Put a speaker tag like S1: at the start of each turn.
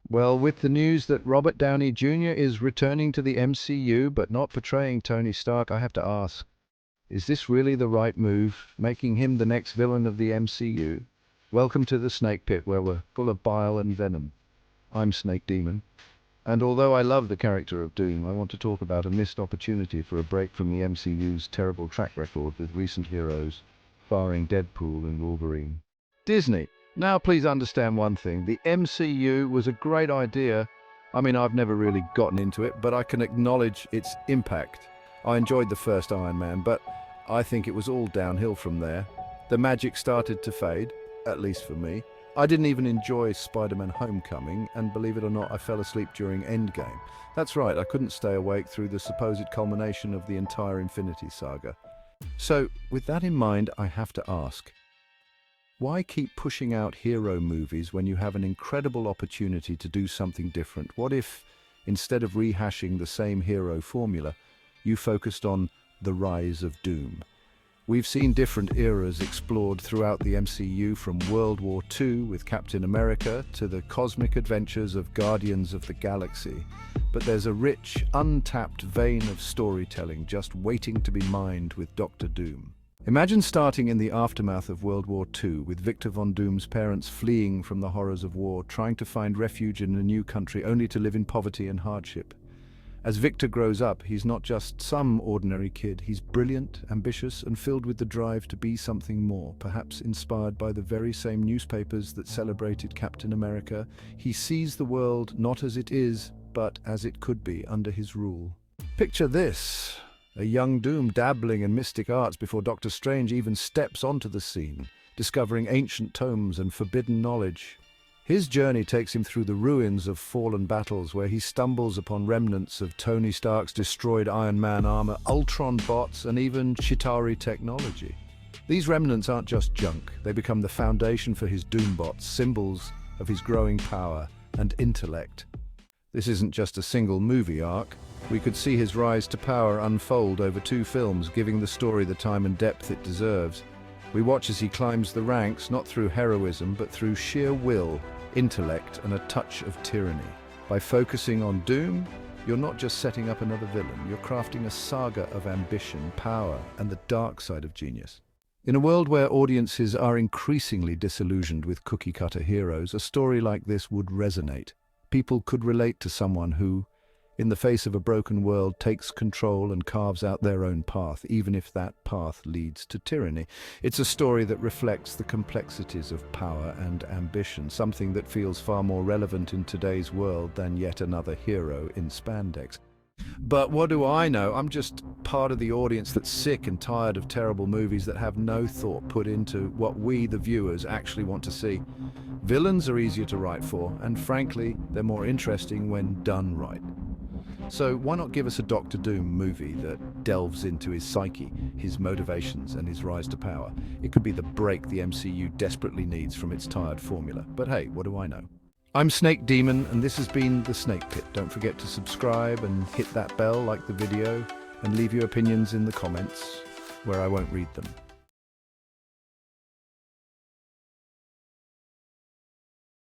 S1: Well, with the news that Robert Downey Jr. is returning to the MCU but not portraying Tony Stark, I have to ask, is this really the right move, making him the next villain of the MCU? Welcome to the Snake Pit, where we're full of bile and venom. I'm Snake Demon, and although I love the character of Doom, I want to talk about a missed opportunity for a break from the MCU's terrible track record with recent heroes, barring Deadpool and Wolverine. Disney, now please understand one thing. The MCU was a great idea. I mean, I've never really gotten into it, but I can acknowledge its impact. I enjoyed the first Iron Man, but I think it was all downhill from there. The magic started to fade, at least for me. I didn't even enjoy Spider-Man Homecoming, and believe it or not, I fell asleep during Endgame. That's right, I couldn't stay awake through the supposed culmination of the entire Infinity Saga. So, with that in mind, I have to ask, why keep pushing out hero movies when you have an incredible opportunity to do something different? What if, instead of rehashing the same hero formula, you focused on the rise of Doom? We've seen different eras explored throughout the MCU, from World War II with Captain America to the cosmic adventures of Guardians of the Galaxy. But there's a rich, untapped vein of storytelling just waiting to be mined with Doctor Doom. Imagine starting in the aftermath of World War II, with Victor Von Doom's parents fleeing from the horrors of war, trying to find refuge in a new country only to live in poverty and hardship. As Victor grows up, he's not just some ordinary kid. He's brilliant, ambitious, and filled with the drive to be something more, perhaps inspired by the very same newspapers that celebrated Captain America. He sees the world not as it is, but as it could be under his rule. Picture this: a young Doom dabbling in mystic arts before Doctor Strange even steps onto the scene, discovering ancient tomes and forbidden knowledge. His journey takes him through the ruins of fallen battles, where he stumbles upon remnants of Tony Stark's destroyed Iron Man armor, Ultron bots, and even Chitauri technology. These remnants aren't just junk, they become the foundation for his Doombots, symbols of his growing power and intellect. This isn't just a single movie arc. We could see his rise to power unfold over 2 films, giving the story the time and depth it deserves. We watch as he climbs the ranks, not through heroism, but through sheer will, intellect, and a touch of tyranny. By focusing on Doom, you're not just setting up another villain, you're crafting a saga of ambition, power, and the dark side of genius. In a world where audiences are increasingly disillusioned with cookie-cutter heroes, a story like this would resonate. People could relate to someone who, in the face of a broken world, takes control and carves out their own path, even if that path leads to tyranny. It's a story that reflects the complexities of power and ambition, something that feels far more relevant in today's world than yet another hero in spandex. But what do I know? I'm just part of the audience that's sick and tired of terrible movies that have no thought put into what we, the viewers, actually want to see. Villains are easier to write for, and frankly, they're more interesting when done right. So why not give us a Doctor Doom movie that delves into his psyche, his motivations, and his rise to power? It could be the break the MCU desperately needs from its tired formula. But hey, what do I know? I'm Snake Demon, and this has been The Snake Pit. Don't forget to subscribe and hit that bell, like the video, and leave your opinions in the comments, where I won't read them.